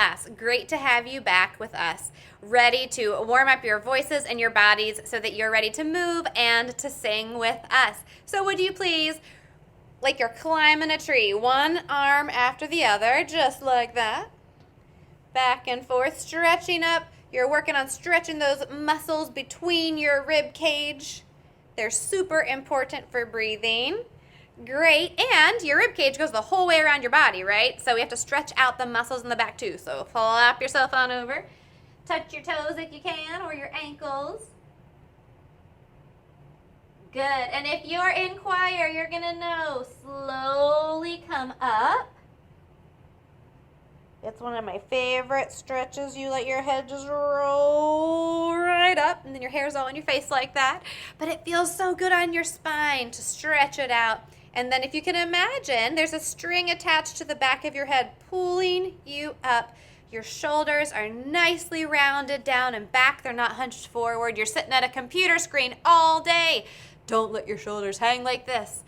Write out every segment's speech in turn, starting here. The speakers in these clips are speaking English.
class. Great to have you back with us, ready to warm up your voices and your bodies so that you're ready to move and to sing with us. So would you please, like you're climbing a tree, one arm after the other, just like that, back and forth, stretching up. You're working on stretching those muscles between your rib cage. They're super important for breathing. Great. And your rib cage goes the whole way around your body, right? So we have to stretch out the muscles in the back too. So flop yourself on over. Touch your toes if you can, or your ankles. Good. And if you're in choir, you're going to know. Slowly come up. It's one of my favorite stretches. You let your head just roll right up, and then your hair's all in your face like that. But it feels so good on your spine to stretch it out. And then if you can imagine, there's a string attached to the back of your head pulling you up. Your shoulders are nicely rounded down and back. They're not hunched forward. You're sitting at a computer screen all day. Don't let your shoulders hang like this.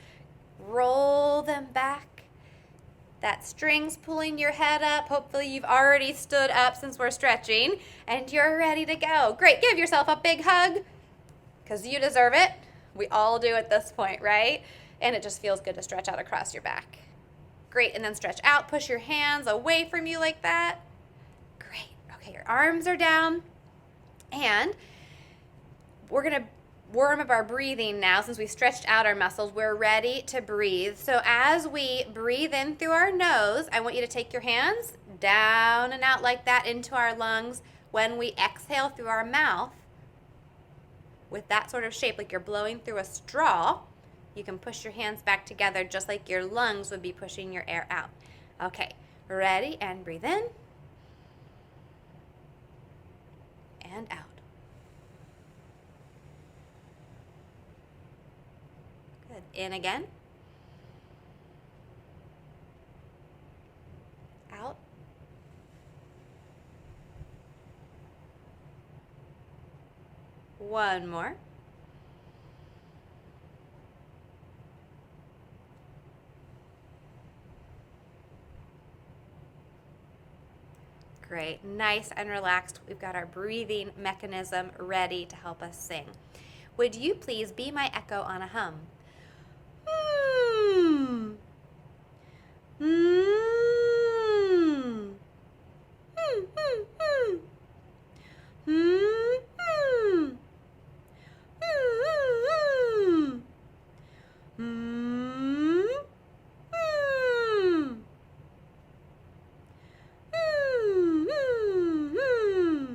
Roll them back. That string's pulling your head up. Hopefully you've already stood up since we're stretching and you're ready to go. Great. Give yourself a big hug because you deserve it. We all do at this point, right? And it just feels good to stretch out across your back. Great. And then stretch out. Push your hands away from you like that. Great. Okay, your arms are down. And we're going to warm up our breathing now. Since we stretched out our muscles, we're ready to breathe. So as we breathe in through our nose, I want you to take your hands down and out like that into our lungs. When we exhale through our mouth, with that sort of shape, like you're blowing through a straw, you can push your hands back together just like your lungs would be pushing your air out. Okay, ready? And breathe in and out. Good. In again. Out. One more. Great. Nice and relaxed. We've got our breathing mechanism ready to help us sing. Would you please be my echo on a hum? Hmm. Hmm. Hmm. Hmm. Hmm. Hmm. Hmm. Hmm. Hmm. Hmm.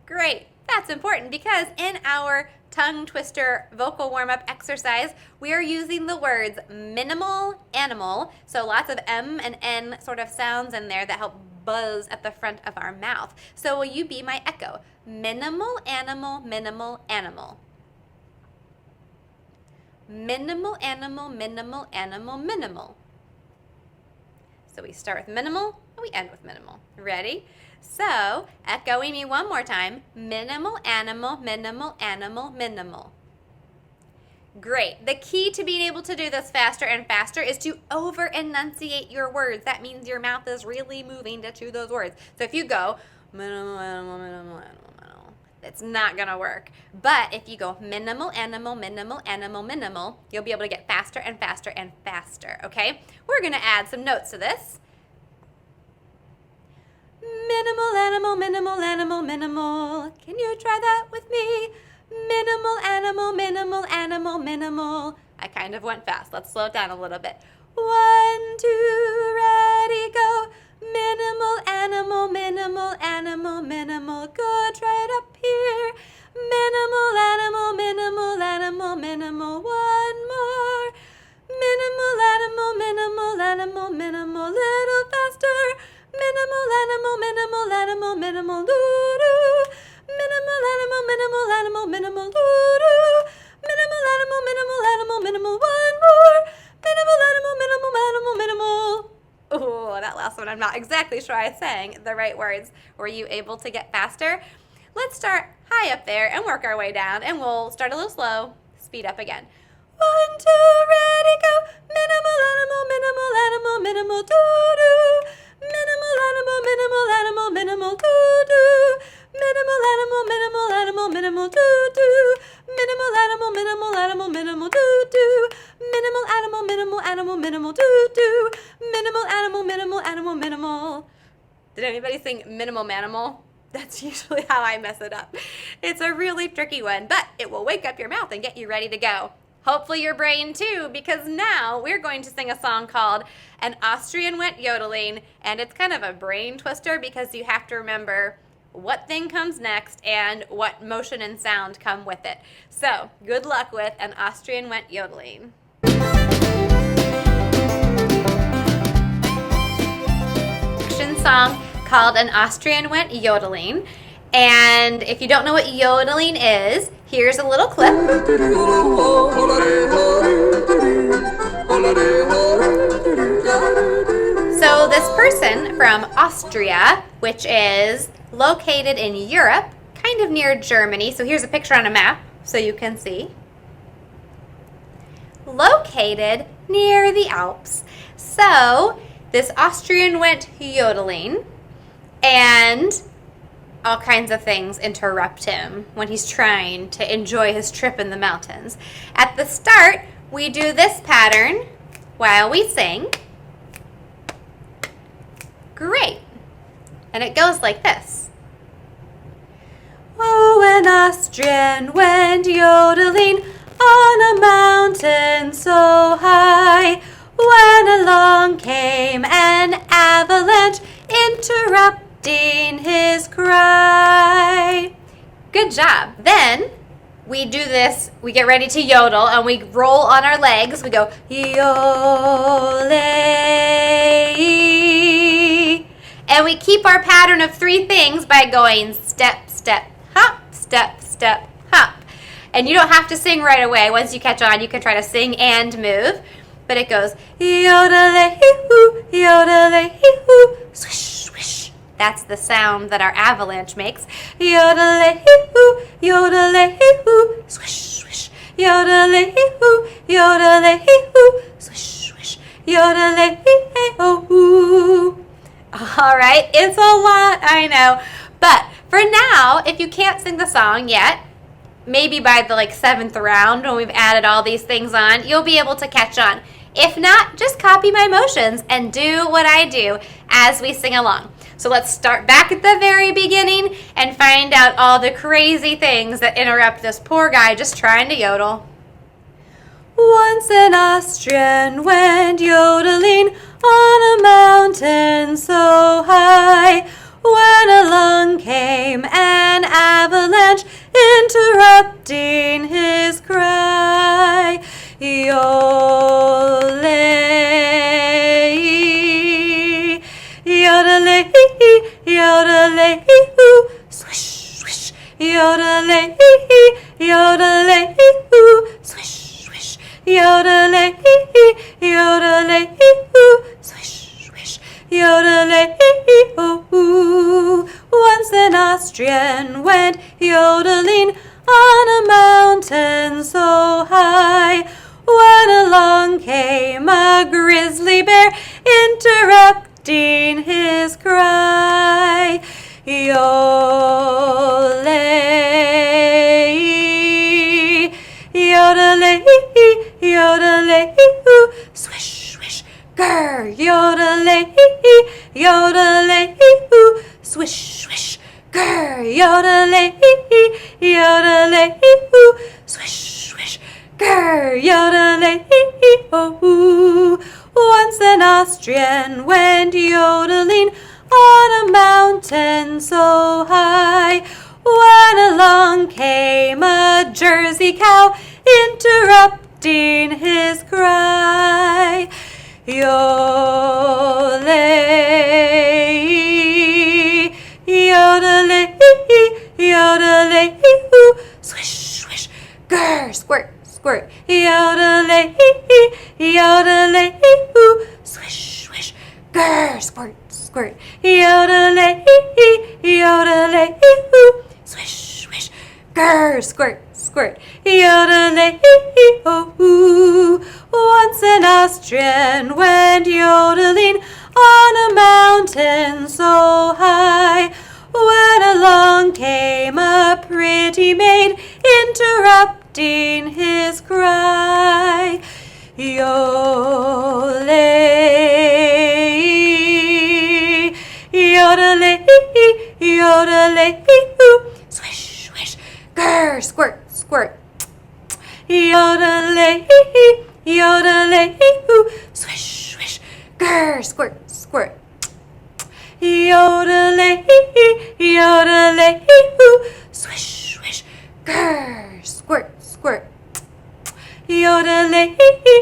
Great. That's important because in our tongue twister vocal warm-up exercise, we are using the words minimal animal. So lots of M and N sort of sounds in there that help buzz at the front of our mouth. So will you be my echo? Minimal animal, minimal animal. Minimal animal, minimal animal, minimal. So we start with minimal and we end with minimal. Ready? So, echoing me one more time. Minimal animal, minimal animal, minimal. Great. The key to being able to do this faster and faster is to over-enunciate your words. That means your mouth is really moving to chew those words. So if you go, minimal animal, minimal animal, minimal, it's not going to work. But if you go minimal animal, minimal animal, minimal, you'll be able to get faster and faster and faster, okay? We're going to add some notes to this. Minimal animal, minimal animal, minimal. Can you try that with me? Minimal animal, minimal animal, minimal. I kind of went fast. Let's slow it down a little bit. 1, 2, ready, go. Minimal animal, minimal animal, minimal. Good, try it up here. Minimal animal, minimal animal, minimal. One more. Minimal animal, minimal animal, minimal. Little faster. Minimal animal, minimal animal, minimal, doo-doo. Minimal animal, minimal animal, minimal, doo-doo. Minimal animal, minimal animal, minimal, one more. Minimal animal, minimal animal, minimal. Oh, that last one, I'm not exactly sure I sang the right words. Were you able to get faster? Let's start high up there and work our way down, and we'll start a little slow, speed up again. 1, 2, ready, go. Minimal animal, minimal animal, minimal, doo-doo. Minimal animal, animal, minimal, doo doo. Minimal animal, minimal animal, minimal, doo doo. Minimal animal, minimal animal, minimal. Did anybody sing minimal manimal? That's usually how I mess it up. It's a really tricky one, but it will wake up your mouth and get you ready to go. Hopefully your brain too, because now we're going to sing a song called An Austrian Went Yodeling, and it's kind of a brain twister because you have to remember what thing comes next and what motion and sound come with it. So, good luck with An Austrian Went Yodeling. Action song called An Austrian Went Yodeling. And if you don't know what yodeling is, here's a little clip. So this person from Austria, which is located in Europe, kind of near Germany. So here's a picture on a map so you can see. Located near the Alps. So this Austrian went yodeling, and all kinds of things interrupt him when he's trying to enjoy his trip in the mountains. At the start, we do this pattern while we sing. Great. And it goes like this. Oh, an Austrian went yodeling on a mountain so high, when along came an avalanche, interrupting his cry. Good job. Then we do this, we get ready to yodel, and we roll on our legs. We go yole, and we keep our pattern of 3 things by going step, step, hop, step, step, hop. And you don't have to sing right away. Once you catch on, you can try to sing and move. But it goes yodel-hee-hoo, yodel-hee-hoo, swish, swish. That's the sound that our avalanche makes. Yodel-hee-hoo, yodel-hee-hoo, swish, swish. Yodel-hee-hoo, yodel-hee-hoo, swish, swish. Yodel-hee-hoo. All right, it's a lot, I know. But for now, if you can't sing the song yet, maybe by the 7th round when we've added all these things on, you'll be able to catch on. If not, just copy my motions and do what I do as we sing along. So let's start back at the very beginning and find out all the crazy things that interrupt this poor guy just trying to yodel. Once an Austrian went yodeling on a mountain so high, when along came an avalanche, interrupting his cry. Yole, yodele, yodele, hoo, swish, swish. Yodele, yodele, hoo, swish, swish. Yodele, yodele, hoo, swish, swish. Yodele, hoo. Once an Austrian went yodeling on a mountain so high, when along came a grizzly bear, interrupting his cry. Yole, yodele, yodele, hoo, swish, swish. Grr, yodele, yodele, hoo, swish, swish. Grr, yodele, yodele, hoo, swish, swish. Grr, yodele, hoo. Once an Austrian went yodeling on a mountain so high, when along came a Jersey cow, interrupting his cry. Yole, yodele, yodele, hoo, swish, swish. Grr, squirt, squirt. Yodele, yodele, hoo, swish, swish. Grr, squirt, squirt. Yodele, yodele, hoo, swish, swish. Grr, squirt, squirt. Yodele, hoo. Once an Austrian went yodeling on a mountain so high, when along came a pretty maid, interrupting interrupting his cry. Yodelay, yodelay, yodelay, ooh, swish, swish, grr, squirt, squirt. Yodelay, yodelay, ooh, swish, swish, grr, squirt, squirt. Yodelay, yodelay, ooh, swish, swish, grr, squirt, squirt. Yodelay,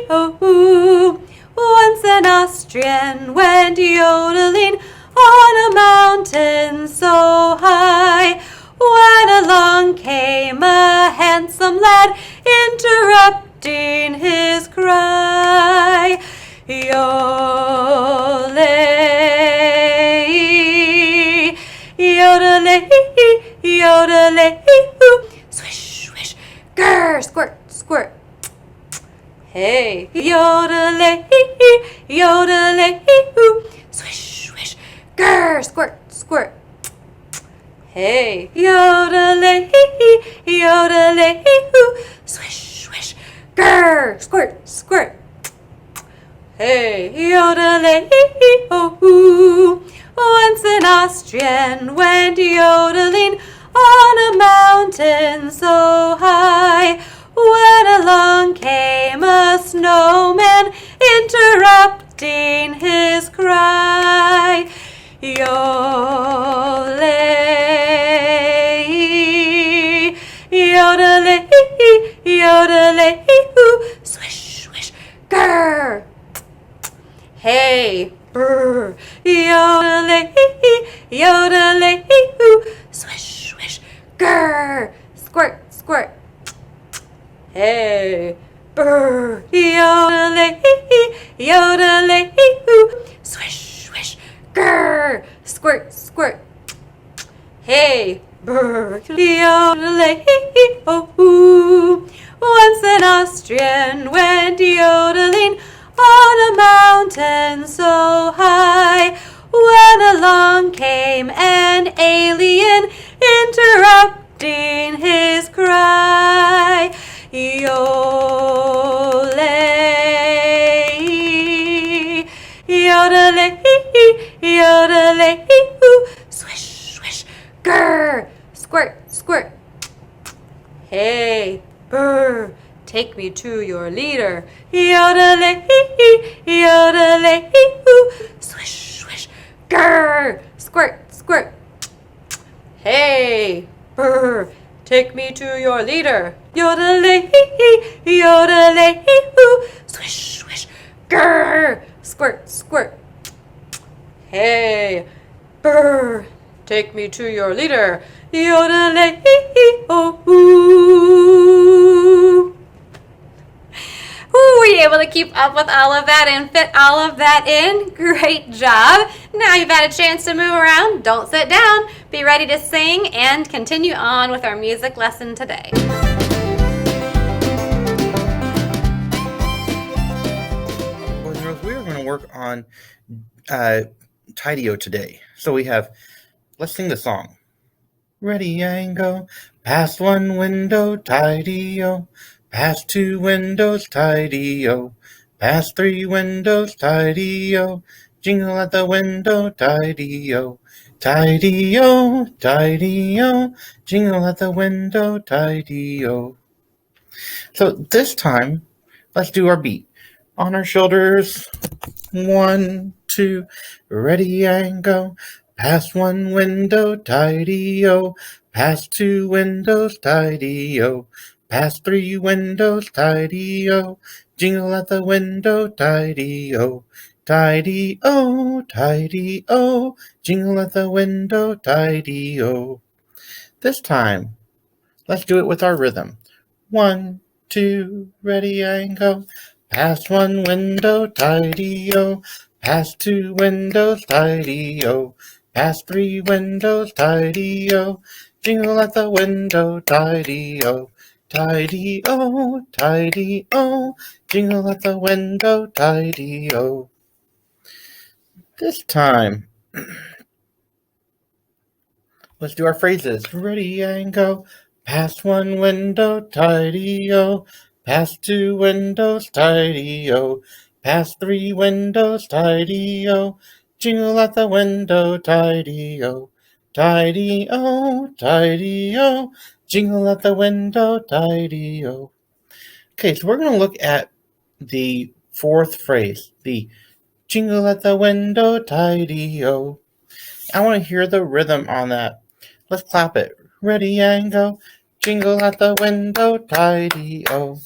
oh, once an Austrian went yodeling on a mountain so high, when along came a handsome lad, interrupting his cry. Yodelay, yodelay, yodelay, ooh, swish, swish, grr, squirt, squirt. Hey, yodelay, yodelay, ooh, swish, swish, grr, squirt, squirt. Hey, yodelay, yodelay, ooh, swish, swish, grr, squirt, squirt. Hey, yodelay, oh, ooh. Once an Austrian went yodeling on a mountain so high, when along came a snowman, interrupting his cry. Yodelay, yodelay, yodelay, ooh, swish, swish, grr. Hey, brr, yodelay, yodelay, ooh, swish, swish, grr, squirt, squirt. Hey, brr, yodelay, yodelay, ooh, swish, swish, grr, squirt, squirt. Hey, brr, yodelay, oh, ooh. Once an Austrian went yodeling on a mountain so high, when along came an alien, interrupting his cry. Yodelay, yodelay, yodelay, ooh, swish, swish, grr, squirt, squirt. Hey, brr, take me to your leader. Yodelay, yodelay, ooh, swish, swish, grr, squirt, squirt. Hey, brr, take me to your leader. Yodelay, yodelay, ooh, swish, swish, grr, squirt, squirt. Hey, brr, take me to your leader. Yodelay, oh, ooh. Ooh, were you able to keep up with all of that and fit all of that in? Great job. Now you've had a chance to move around. Don't sit down. Be ready to sing and continue on with our music lesson today. Boys and girls, we are going to work on Tidy-O today. So we have, let's sing the song. Ready and go, past one window, Tidy-O, past two windows, Tidy-O, past three windows, Tidy-O, jingle at the window, Tidy-O, Tidy-O, Tidy-O, jingle at the window, Tidy-O. So this time, let's do our beat. On our shoulders, 1, 2, ready and go. Past one window, Tidy-O. Past two windows, Tidy-O. Past three windows, Tidy-O. Jingle at the window, Tidy-O. Tidy-O, Tidy-O. Jingle at the window, Tidy-O. This time, let's do it with our rhythm. 1, 2, ready and go. Past one window, Tidy-O. Past two windows, Tidy-O. Past three windows, Tidy-O. Jingle at the window, Tidy-O. Tidy-O, Tidy-O. Jingle at the window, Tidy-O. This time, let's do our phrases. Ready and go. Past one window, tidy-o. Past two windows, tidy-o. Past three windows, tidy-o. Jingle at the window, tidy-o. Tidy-o, tidy-o. Jingle at the window, tidy-o. Okay, so we're going to look at the fourth phrase, the jingle at the window, tidy-o. I want to hear the rhythm on that. Let's clap it. Ready and go. Jingle at the window, tidy-o.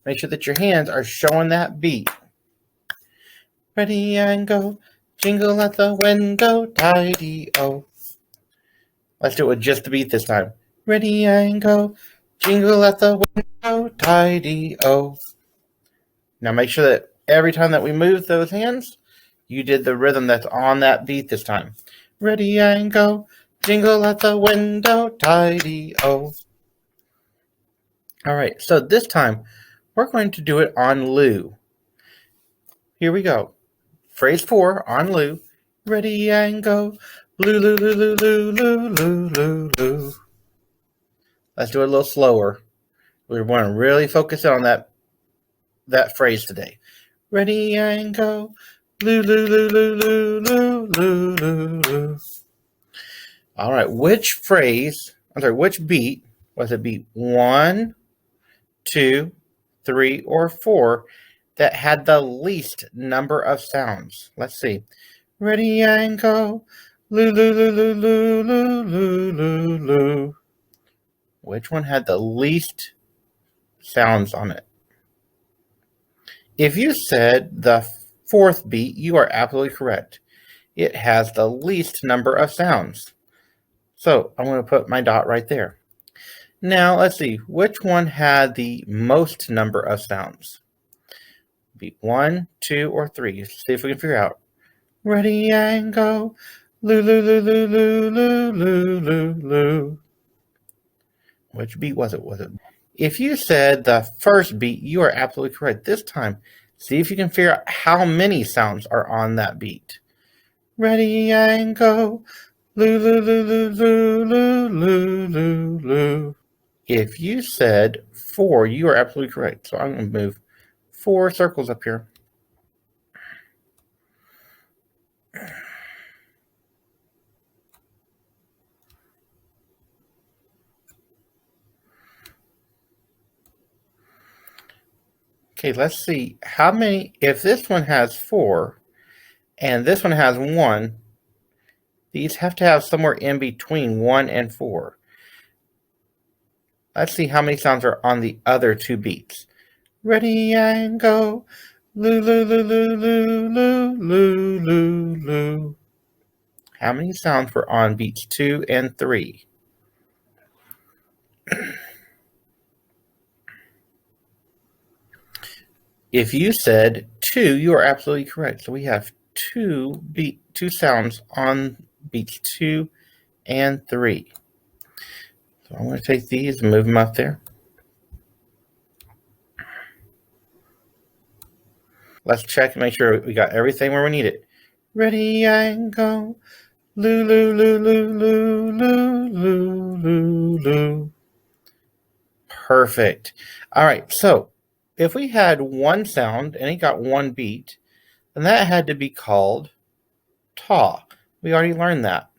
Make sure that your hands are showing that beat. Ready and go. Jingle at the window, tidy-o. Let's do it with just the beat this time. Ready and go. Jingle at the window, tidy-o. Now make sure that every time that we move those hands, you did the rhythm that's on that beat this time. Ready and go. Jingle at the window, tidy-o. All right, so this time we're going to do it on Lou. Here we go. Phrase 4 on Lou. Ready and go. Lou, Lou, Lou, Lou, Lou, Lou, Lou, Lou, Lou. Let's do it a little slower. We want to really focus on that phrase today. Ready and go. Lou, Lou, Lou, Lou, Lou, Lou, Lou, Lou, Lou. All right, which beat was it beat 1, 2, 3, or 4 that had the least number of sounds? Let's see. Ready and go. Lou, Lou, Lou, Lou, Lou, Lou, Lou, Lou, Lou. Which one had the least sounds on it? If you said the fourth beat, you are absolutely correct. It has the least number of sounds. So I'm going to put my dot right there. Now let's see, which one had the most number of sounds? Beat 1, 2, or 3. See if we can figure out. Ready and go. Lou, Lou, Lou, Lou, Lou, Lou, Lou, Lou, Lou. Which beat was it? If you said the first beat, you are absolutely correct. This time, see if you can figure out how many sounds are on that beat. Ready and go. Lou, Lou, Lou, Lou, Lou, Lou, Lou, Lou, Lou. If you said 4, you are absolutely correct. So I'm going to move 4 circles up here. Okay, let's see how many, if this one has 4 and this one has 1, these have to have somewhere in between 1 and 4. Let's see how many sounds are on the other 2 beats. Ready and go. Lou, Lou, Lou, Lou, Lou, Lou, Lou, Lou, Lou. How many sounds were on beats 2 and 3? If you said 2, you are absolutely correct. So we have two sounds on beats 2 and 3. So I'm going to take these and move them up there. Let's check and make sure we got everything where we need it. Ready and go. Lou, Lou, Lou, Lou, Lou, Lou, Lou, Lou, Lou. Perfect. All right, so if we had one sound and it got one beat, then that had to be called ta. We already learned that.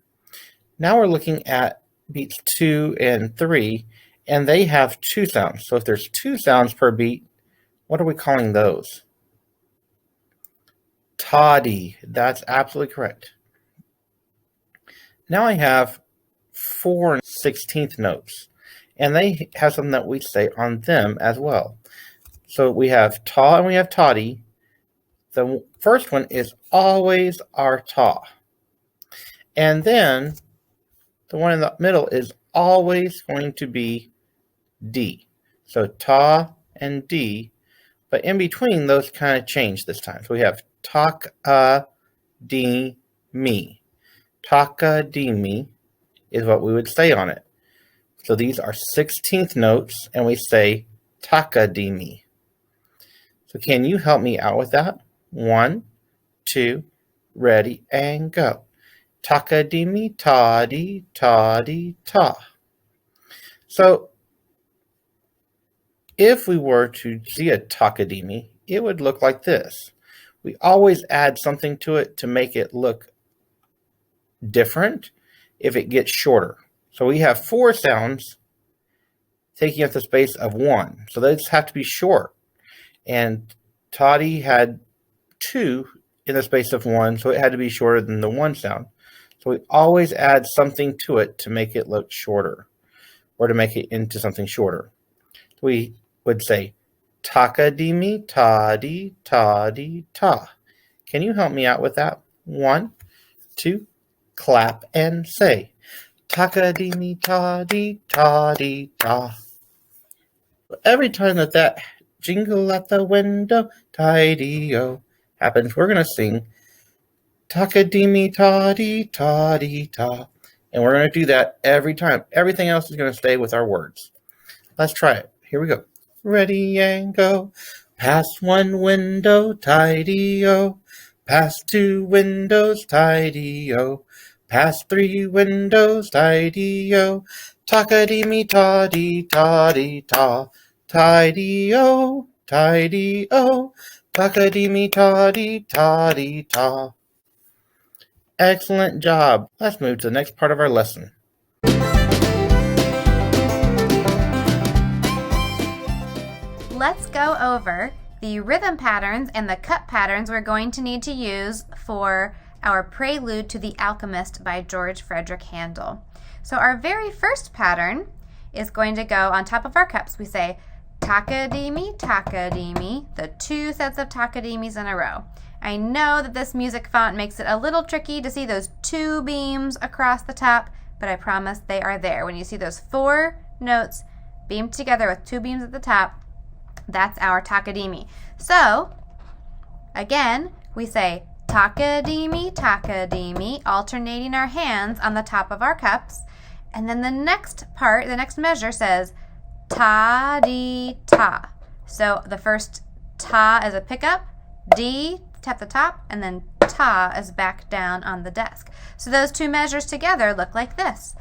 Now we're looking at beats 2 and 3, and they have 2 sounds. So if there's 2 sounds per beat, what are we calling those? Toddy. That's absolutely correct. Now I have 4 16th notes, and they have something that we say on them as well. So we have ta and we have toddy. The first one is always our ta. And then the one in the middle is always going to be D. So ta and D, but in between those kind of change this time. So we have taka-di-mi. Taka-di-mi is what we would say on it. So these are 16th notes, and we say taka-di-mi. So can you help me out with that? 1, 2, ready, and go. Taka-di-mi, ta-di, ta-di, ta. So if we were to see a takadimi, it would look like this. We always add something to it to make it look different if it gets shorter. So we have 4 sounds taking up the space of 1. So they just have to be short. And toddy had 2 in the space of 1, so it had to be shorter than the 1 sound. So we always add something to it to make it look shorter, or to make it into something shorter. We would say takadimi, toddy, toddy, ta. Can you help me out with that? 1, 2, clap and say takadimi, toddy, toddy, ta. Every time that jingle at the window, tidy-o, happens, we're going to sing takadimi, toddy, toddy, ta. And we're going to do that every time. Everything else is going to stay with our words. Let's try it. Here we go. Ready and go. Past 1 window, tidy-o. Past 2 windows, tidy-o. Past 3 windows, tidy-o. Takadimi, toddy, toddy, ta. Tidy-o, tidy-o. Takadimi, toddy, toddy, ta. Excellent job. Let's move to the next part of our lesson. Let's go over the rhythm patterns and the cut patterns we're going to need to use for our Prelude to the Alchemist by George Frederick Handel. So our very first pattern is going to go on top of our cups. We say takadimi, takadimi, the 2 sets of takadimis in a row. I know that this music font makes it a little tricky to see those 2 beams across the top, but I promise they are there. When you see those 4 notes beamed together with 2 beams at the top, that's our takadimi. So, again, we say takadimi, takadimi, alternating our hands on the top of our cups. And then the next part, the next measure says ta-di-ta. So the first ta is a pickup, di, tap the top, and then ta is back down on the desk. So those 2 measures together look like this.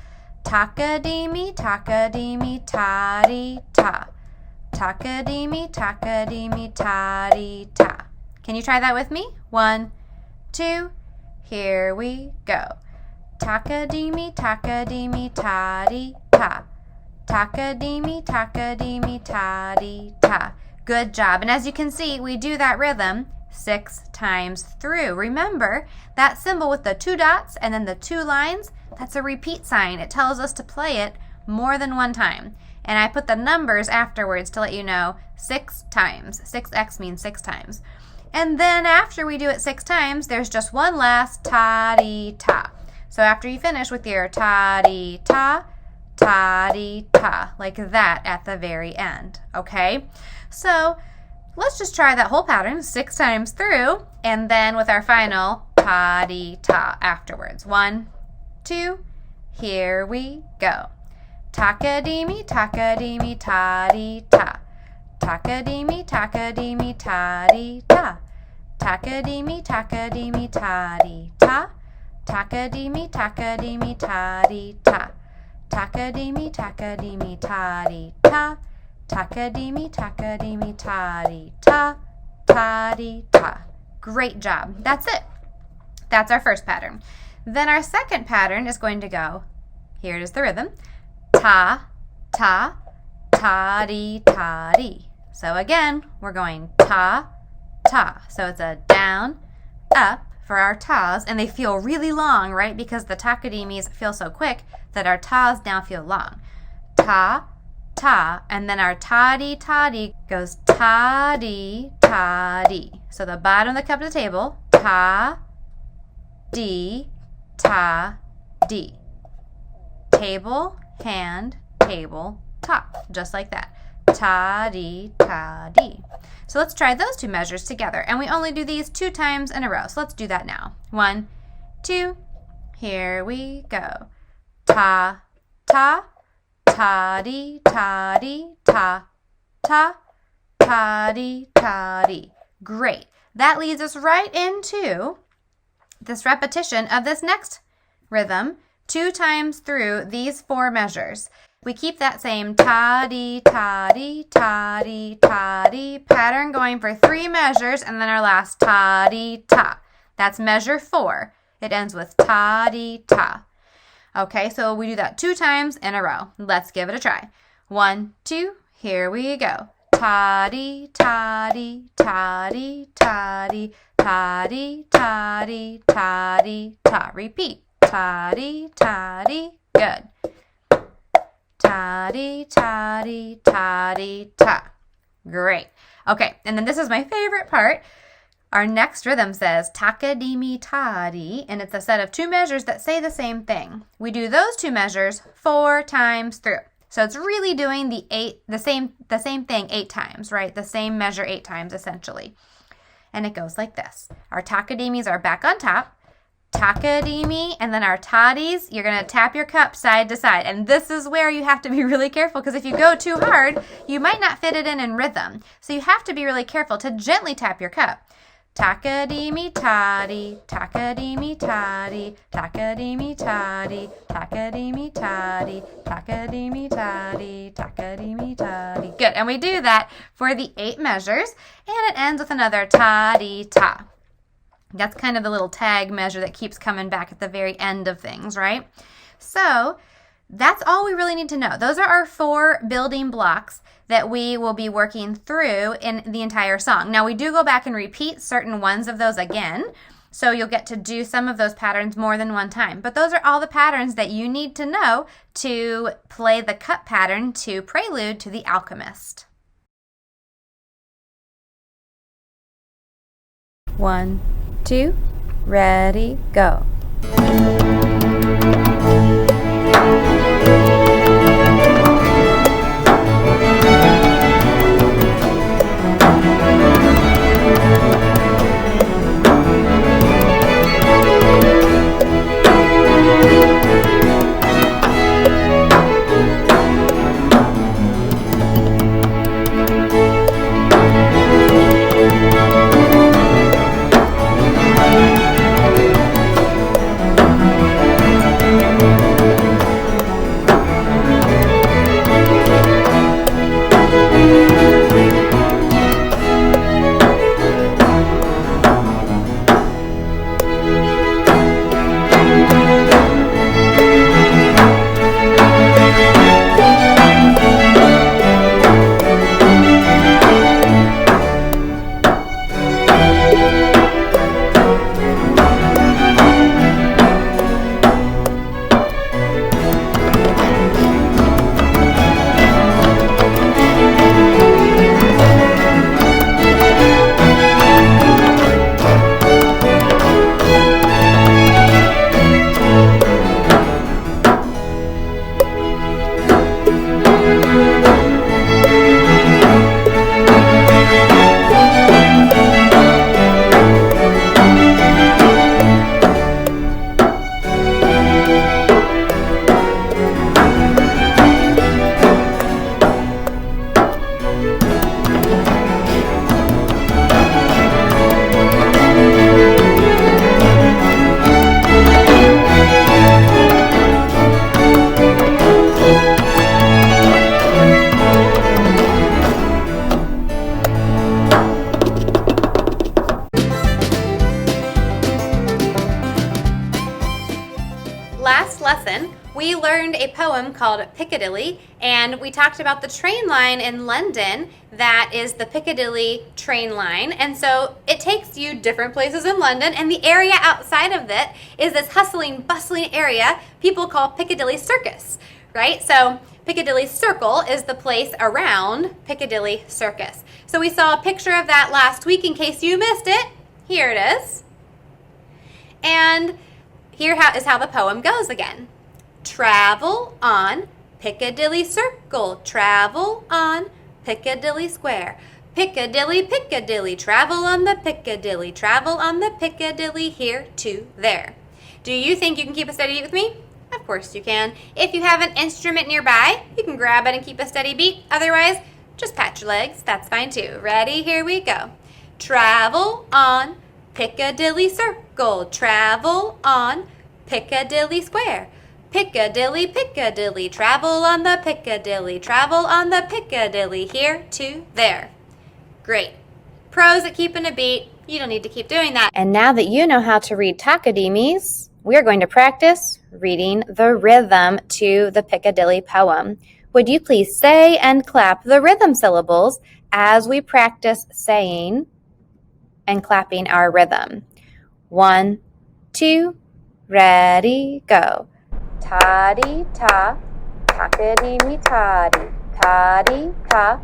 Takadimi, takadimi, ta-di-ta. Takadimi, takadimi, ta-di-ta. Can you try that with me? 1, 2, here we go. Takadimi, takadimi, ta-di-ta. Takadimi, takadimi, ta-di-ta. Good job. And as you can see, we do that rhythm 6 times through. Remember, that symbol with the 2 dots and then the 2 lines, that's a repeat sign. It tells us to play it more than 1 time. And I put the numbers afterwards to let you know 6 times. 6x means 6 times. And then after we do it 6 times, there's just one last ta-di-ta. So after you finish with your ta-di-ta, ta-di-ta, like that at the very end, okay? So let's just try that whole pattern 6 times through, and then with our final ta-di-ta afterwards. 1, 2, here we go. Takadimi, takadimi, ta-di-ta. Takadimi, takadimi, ta-di-ta. Takadimi, takadimi, ta-di-ta. Takadimi, takadimi, ta-di-ta. Takadimi, takadimi, ta-di-ta. Takadimi, takadimi, ta-di-ta. Ta-di-ta. Great job. That's it. That's our first pattern. Then our second pattern is going to go, here is the rhythm, ta, ta, ta-di, ta-di. So again, we're going ta, ta. So it's a down, up for our tas, and they feel really long, right? Because the takadimis feel so quick that our tas now feel long. Ta, ta, and then our ta-di, ta-di goes ta-di, ta-di. So the bottom of the cup of the table, ta, di, ta, di. Table, hand, table, top, just like that. Ta-di, ta-di. So let's try those 2 measures together. And we only do these 2 times in a row. So let's do that now. 1, 2, here we go. Ta, ta, ta-di, ta-di, ta, ta, ta-di, ta-di. Great. That leads us right into this repetition of this next rhythm 2 times through these 4 measures. We keep that same toddy, toddy, toddy, toddy pattern going for 3 measures, and then our last toddy, ta. That's measure 4. It ends with toddy, ta. Okay, so we do that 2 times in a row. Let's give it a try. 1, 2, here we go. Toddy, toddy, toddy, toddy, toddy, toddy, toddy, ta. Repeat. Toddy, toddy, good. Toddy, toddy, toddy, ta. Great. Okay, and then this is my favorite part. Our next rhythm says takadimi toddy, and it's a set of 2 measures that say the same thing. We do those 2 measures 4 times through. So it's really doing the same thing 8 times, right? The same measure 8 times essentially. And it goes like this. Our takadimis are back on top. Takadimi, and then our toddies, you're going to tap your cup side to side. And this is where you have to be really careful, because if you go too hard, you might not fit it in rhythm. So you have to be really careful to gently tap your cup. Takadimi toddy, takadimi toddy, takadimi toddy, takadimi toddy, takadimi toddy, takadimi toddy. Good, and we do that for the 8 measures, and it ends with another toddy ta. That's kind of the little tag measure that keeps coming back at the very end of things, right? So that's all we really need to know. Those are our 4 building blocks that we will be working through in the entire song. Now, we do go back and repeat certain ones of those again, so you'll get to do some of those patterns more than one time. But those are all the patterns that you need to know to play the cup pattern to Prelude to the Alchemist. 1, 2, ready, go. Last lesson, we learned a poem called Piccadilly, and we talked about the train line in London that is the Piccadilly train line. And so it takes you different places in London, and the area outside of it is this hustling, bustling area people call Piccadilly Circus, right? So Piccadilly Circle is the place around Piccadilly Circus. So we saw a picture of that last week in case you missed it. Here it is. And here is how the poem goes again. Travel on Piccadilly Circle, travel on Piccadilly Square. Piccadilly, Piccadilly, travel on the Piccadilly, travel on the Piccadilly, here to there. Do you think you can keep a steady beat with me? Of course you can. If you have an instrument nearby, you can grab it and keep a steady beat. Otherwise, just pat your legs. That's fine too. Ready? Here we go. Travel on Piccadilly Circle, travel on Piccadilly Square. Piccadilly, Piccadilly, travel on the Piccadilly, travel on the Piccadilly, here to there. Great. Pros at keeping a beat. You don't need to keep doing that. And now that you know how to read Takadimis, we're going to practice reading the rhythm to the Piccadilly poem. Would you please say and clap the rhythm syllables as we practice saying and clapping our rhythm? 1, 2, ready, go. Toddy ta, takadimi toddy, toddy ta,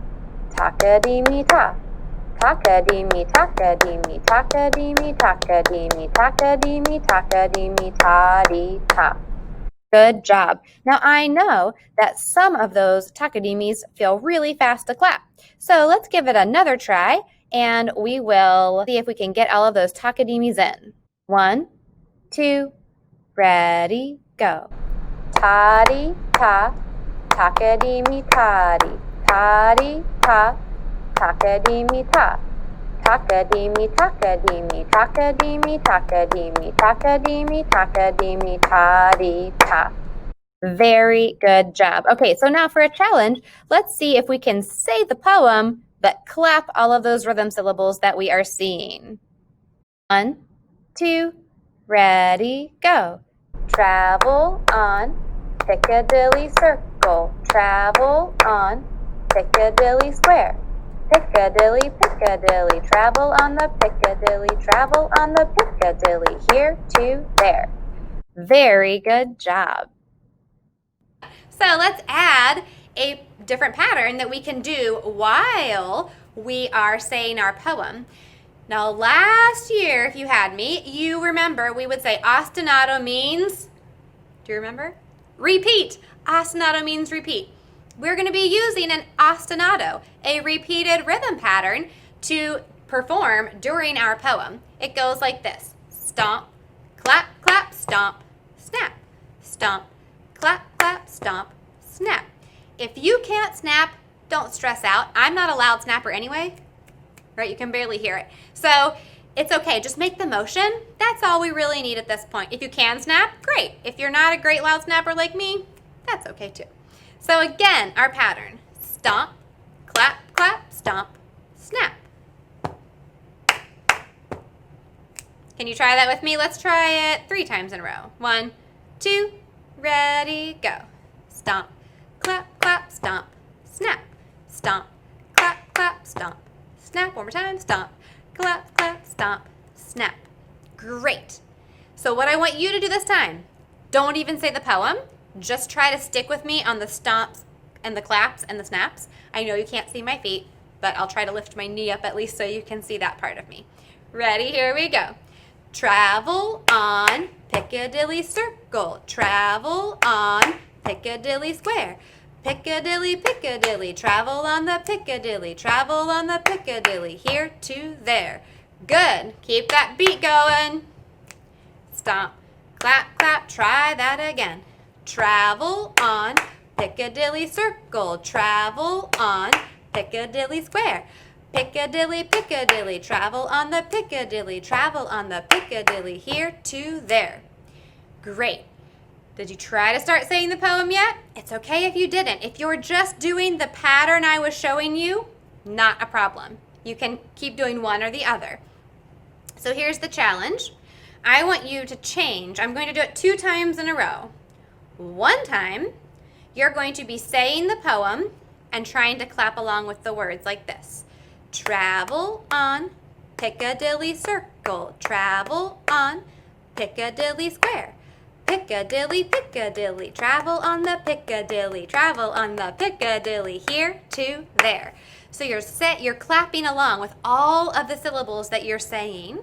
takadimi ta, takadimi takadimi takadimi takadimi takadimi takadimi toddy ta. Good job. Now I know that some of those takadimis feel really fast to clap. So let's give it another try and we will see if we can get all of those takadimis in. 1, 2, ready, go. Toddy ta, takadimi toddy, toddy ta, takadimi ta, takadimi takadimi takadimi takadimi takadimi takadimi toddy ta. Very good job. Okay, so now for a challenge, let's see if we can say the poem but clap all of those rhythm syllables that we are seeing. 1, 2, ready, go. Travel on Piccadilly Circle, travel on Piccadilly Square. Piccadilly, Piccadilly, travel on the Piccadilly, travel on the Piccadilly, here to there. Very good job. So let's add a different pattern that we can do while we are saying our poem. Now, last year, if you had me, you remember we would say ostinato means, do you remember? Repeat. Ostinato means repeat. We're going to be using an ostinato, a repeated rhythm pattern, to perform during our poem. It goes like this. Stomp, clap, clap, stomp, snap. Stomp, clap, clap, stomp, snap. If you can't snap, don't stress out. I'm not a loud snapper anyway. Right? You can barely hear it. So it's okay. Just make the motion. That's all we really need at this point. If you can snap, great. If you're not a great loud snapper like me, that's okay too. So again, our pattern. Stomp, clap, clap, stomp, snap. Can you try that with me? Let's try it 3 times in a row. 1, 2, ready, go. Stomp, clap, clap, stomp, snap. Stomp, clap, clap, stomp, snap. One more time. Stomp, clap, clap, stomp, snap. Great. So what I want you to do this time, don't even say the poem. Just try to stick with me on the stomps and the claps and the snaps. I know you can't see my feet, but I'll try to lift my knee up at least so you can see that part of me. Ready? Here we go. Travel on Piccadilly Circle. Travel on Piccadilly Square. Piccadilly, Piccadilly, travel on the Piccadilly, travel on the Piccadilly, here to there. Good. Keep that beat going. Stomp, clap, clap, try that again. Travel on Piccadilly Circle, travel on Piccadilly Square. Piccadilly, Piccadilly, travel on the Piccadilly, travel on the Piccadilly, here to there. Great. Did you try to start saying the poem yet? It's okay if you didn't. If you're just doing the pattern I was showing you, not a problem. You can keep doing one or the other. So here's the challenge. I want you to change. I'm going to do it 2 times in a row. 1 time, you're going to be saying the poem and trying to clap along with the words like this. Travel on Piccadilly Circle. Travel on Piccadilly Square. Piccadilly, Piccadilly, travel on the Piccadilly, travel on the Piccadilly, here to there. So you're clapping along with all of the syllables that you're saying.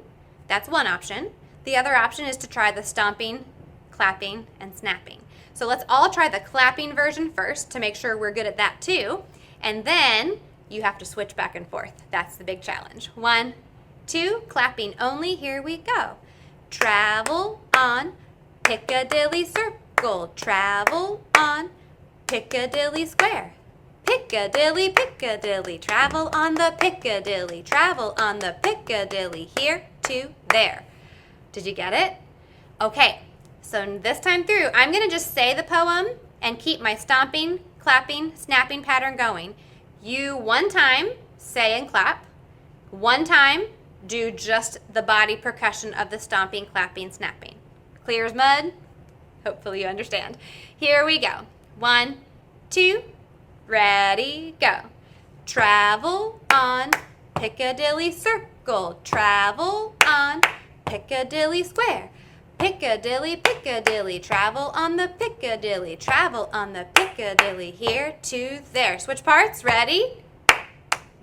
That's one option. The other option is to try the stomping, clapping, and snapping. So let's all try the clapping version first to make sure we're good at that too. And then you have to switch back and forth. That's the big challenge. 1, 2, clapping only. Here we go. Travel on Piccadilly Circle, travel on Piccadilly Square. Piccadilly, Piccadilly, travel on the Piccadilly, travel on the Piccadilly, here to there. Did you get it? Okay, So this time through, I'm going to just say the poem and keep my stomping, clapping, snapping pattern going. You one time say and clap. One time do just the body percussion of the stomping, clapping, snapping. Clear as mud? Hopefully you understand. Here we go. 1, 2, ready, go. Travel on Piccadilly Circle. Travel on Piccadilly Square. Piccadilly, Piccadilly, travel on the Piccadilly. Travel on the Piccadilly, here to there. Switch parts, ready?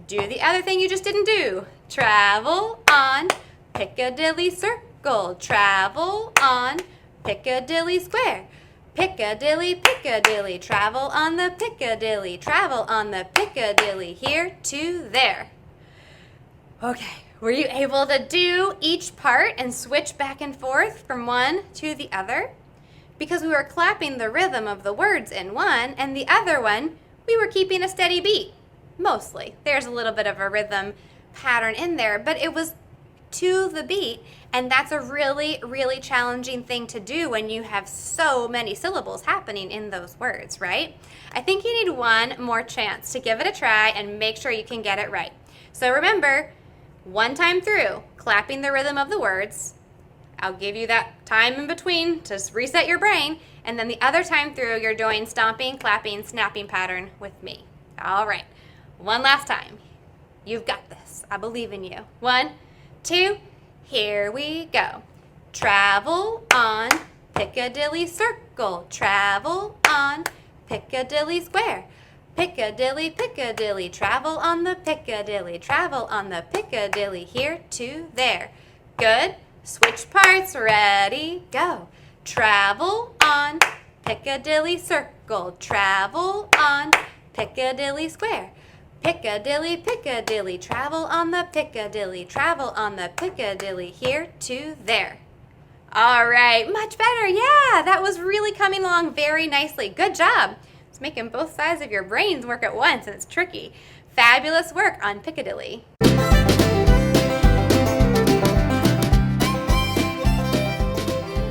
Do the other thing you just didn't do. Travel on Piccadilly Circle. Travel on Piccadilly Square. Piccadilly, Piccadilly, travel on the Piccadilly. Travel on the Piccadilly, here to there. Okay, were you able to do each part and switch back and forth from one to the other? Because we were clapping the rhythm of the words in one, and the other one, we were keeping a steady beat. Mostly. There's a little bit of a rhythm pattern in there, but it was to the beat, and that's a really, really challenging thing to do when you have so many syllables happening in those words, right? I think you need one more chance to give it a try and make sure you can get it right. So remember, one time through, clapping the rhythm of the words. I'll give you that time in between to reset your brain, and then the other time through, you're doing stomping, clapping, snapping pattern with me. All right. One last time. You've got this. I believe in you. 1, 2, here we go. Travel on Piccadilly Circle. Travel on Piccadilly Square. Piccadilly, Piccadilly, travel on the Piccadilly. Travel on the Piccadilly, here to there. Good. Switch parts. Ready, go. Travel on Piccadilly Circle. Travel on Piccadilly Square. Piccadilly, Piccadilly, travel on the Piccadilly. Travel on the Piccadilly, here to there. All right, much better. Yeah, that was really coming along very nicely. Good job. It's making both sides of your brains work at once, and it's tricky. Fabulous work on Piccadilly.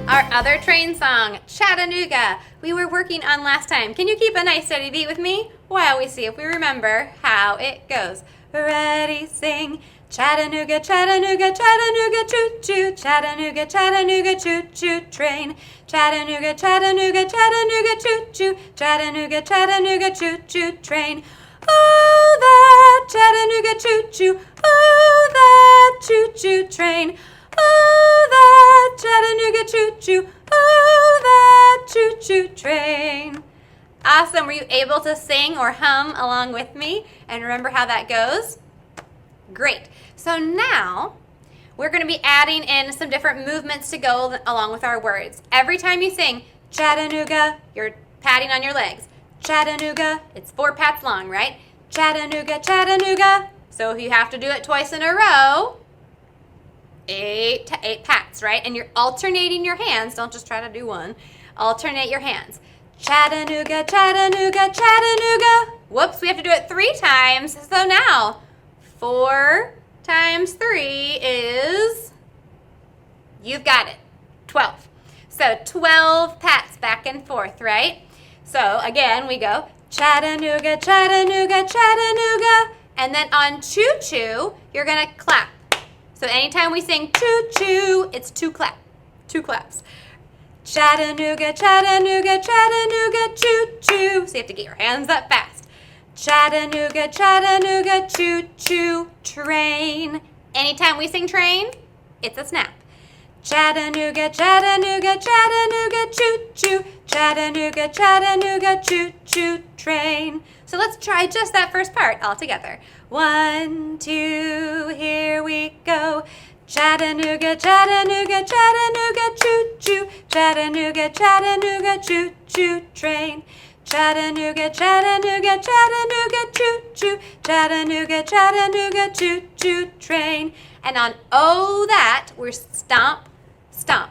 Our other train song, Chattanooga, we were working on last time. Can you keep a nice steady beat with me while we see if we remember how it goes? Ready, sing. Chattanooga, Chattanooga, Chattanooga, choo-choo. Chattanooga, Chattanooga, choo-choo train. Chattanooga, Chattanooga, Chattanooga, choo-choo. Chattanooga, Chattanooga, choo-choo train. Oh, that Chattanooga choo-choo. Oh, that choo-choo train. Oh, that Chattanooga choo-choo. Oh, that choo-choo train. Awesome. Were you able to sing or hum along with me and remember how that goes? Great. So now we're going to be adding in some different movements to go along with our words. Every time you sing Chattanooga, you're patting on your legs. Chattanooga, it's 4 pats long, right? Chattanooga, Chattanooga. So if you have to do it twice in a row, 8 pats, right? And you're alternating your hands. Don't just try to do one. Alternate your hands. Chattanooga, Chattanooga, Chattanooga. Whoops, we have to do it 3 times. So now, 4 times 3 is, you've got it, 12. So 12 pats back and forth, right? So again, we go Chattanooga, Chattanooga, Chattanooga. And then on choo-choo, you're going to clap. So anytime we sing choo-choo, it's 2 claps. Chattanooga, Chattanooga, Chattanooga, choo-choo. So you have to get your hands up fast. Chattanooga, Chattanooga, choo-choo train. Anytime we sing train, it's a snap. Chattanooga, Chattanooga, Chattanooga, choo-choo. Chattanooga, Chattanooga, choo-choo train. So let's try just that first part all together. 1, 2, here we go. Chattanooga, Chattanooga, Chattanooga, choo-choo. Chattanooga, Chattanooga, choo-choo train. Chattanooga, Chattanooga, Chattanooga, choo-choo. Chattanooga, Chattanooga, choo-choo train. And on oh that, we're stomp, stomp.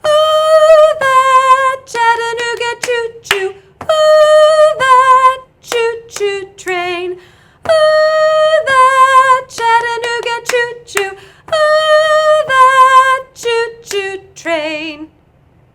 Oh, that Chattanooga choo-choo. Oh, that choo-choo train. Oh, that Chattanooga choo-choo. Oh, that choo-choo train.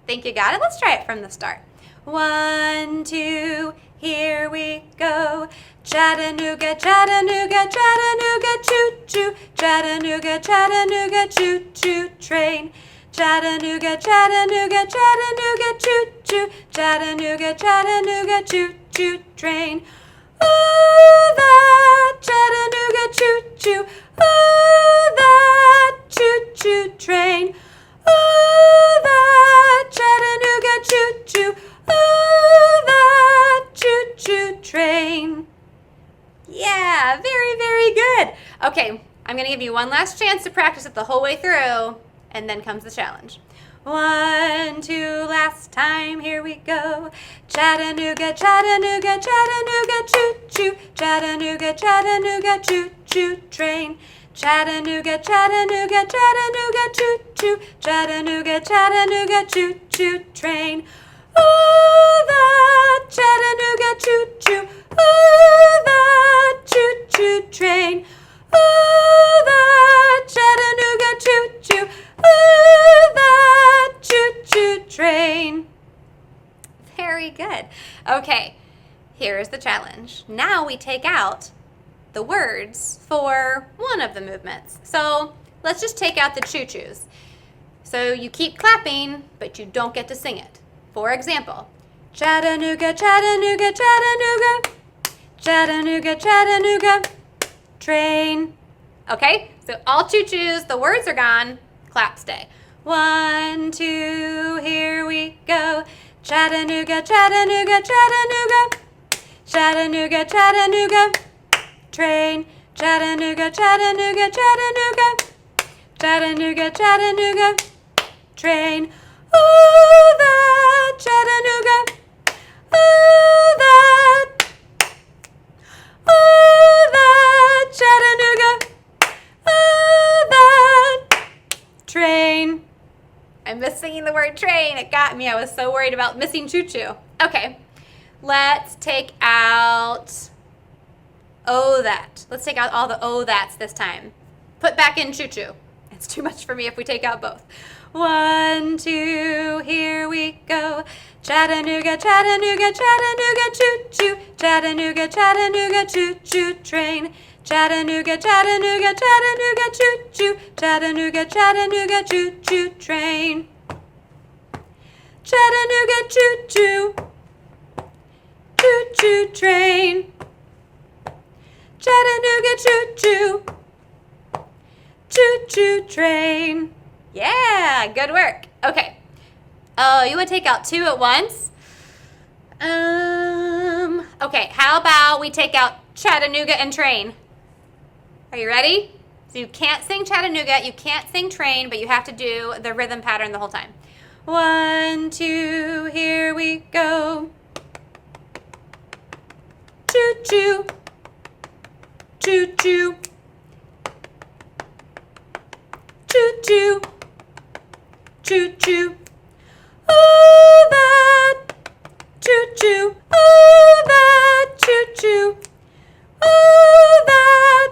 Thank you, guys. got it? Let's try it from the start. 1, 2, here we go. Chattanooga, Chattanooga, Chattanooga, choo-choo. Chattanooga, Chattanooga, choo-choo train. Chattanooga, Chattanooga, Chattanooga, choo-choo. Chattanooga, Chattanooga, choo-choo train. Ooh, that Chattanooga choo-choo. Ooh, that choo-choo train. Ooh, that Chattanooga choo-choo. Ooh, that choo-choo train. Yeah, very, very good. Okay, I'm going to give you one last chance to practice it the whole way through, and then comes the challenge. 1, 2, last time, here we go. Chattanooga, Chattanooga, Chattanooga, choo-choo. Chattanooga, Chattanooga, choo-choo train. Chattanooga, Chattanooga, Chattanooga, choo-choo. Chattanooga, Chattanooga, choo-choo train. Ooh, that Chattanooga choo-choo. Ooh, that choo-choo train. Ooh, that Chattanooga choo-choo. Ooh, that choo-choo train. Very good. Okay, here's the challenge. Now we take out the words for one of the movements. So let's just take out the choo-choos. So you keep clapping, but you don't get to sing it. For example, Chattanooga, Chattanooga, Chattanooga, Chattanooga, Chattanooga, train. Okay, so all choo-choos, the words are gone, clap stay. 1, 2, here we go. Chattanooga, Chattanooga, Chattanooga, Chattanooga, Chattanooga, train. Chattanooga, Chattanooga, Chattanooga, Chattanooga, Chattanooga, train. Ooh, that Chattanooga. Ooh, that. Ooh, that Chattanooga. Ooh, that train. I missed singing the word train. It got me. I was so worried about missing choo-choo. Okay, let's take out oh that. Let's take out all the oh that's this time. Put back in choo-choo. It's too much for me if we take out both. 1, 2, here we go. Chattanooga, Chattanooga, Chattanooga, choo-choo. Chattanooga, Chattanooga, choo-choo train. Chattanooga, Chattanooga, Chattanooga, choo-choo. Chattanooga, Chattanooga, choo-choo train. Chattanooga, choo-choo. Choo-choo train. Chattanooga, choo-choo. Choo-choo train. Yeah, good work. Okay. Oh, you would take out 2 at once? Okay, how about we take out Chattanooga and train? Are you ready? So you can't sing Chattanooga, you can't sing train, but you have to do the rhythm pattern the whole time. 1, 2, here we go. Choo-choo. Choo-choo. Choo-choo. Choo-choo. Ooh, that choo-choo. Ooh, that choo-choo. Ooh, that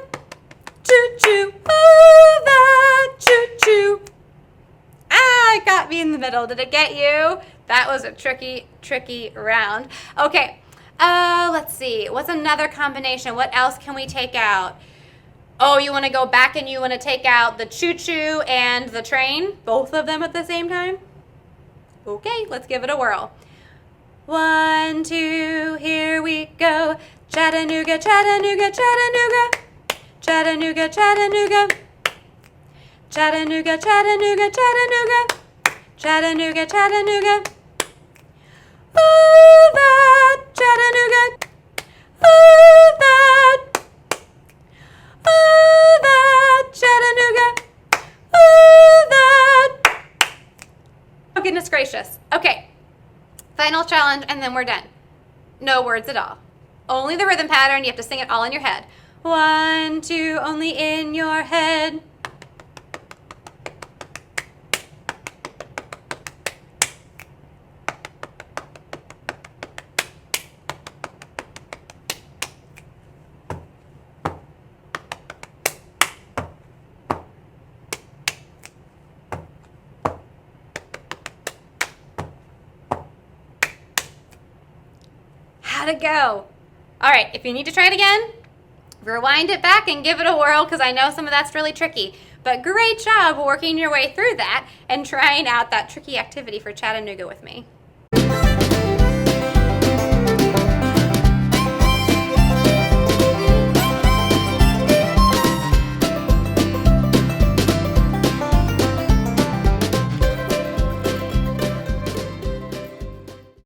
choo-choo. Ooh, that choo-choo. Ah, it got me in the middle. Did it get you? That was a tricky, tricky round. Okay, let's see. What's another combination? What else can we take out? Oh, you want to go back and you want to take out the choo-choo and the train? Both of them at the same time? Okay, let's give it a whirl. 1, 2, here we go. Chattanooga, Chattanooga, Chattanooga. Chattanooga, Chattanooga. Chattanooga, Chattanooga, Chattanooga. Chattanooga, Chattanooga. Ooh, that Chattanooga. Ooh, that. Ooh, that Chattanooga. Ooh, that. Oh, goodness gracious. Okay, final challenge, and then we're done. No words at all. Only the rhythm pattern. You have to sing it all in your head. 1, 2, only in your head. gotta go. All right, if you need to try it again, rewind it back and give it a whirl, because I know some of that's really tricky. But great job working your way through that and trying out that tricky activity for Chattanooga with me.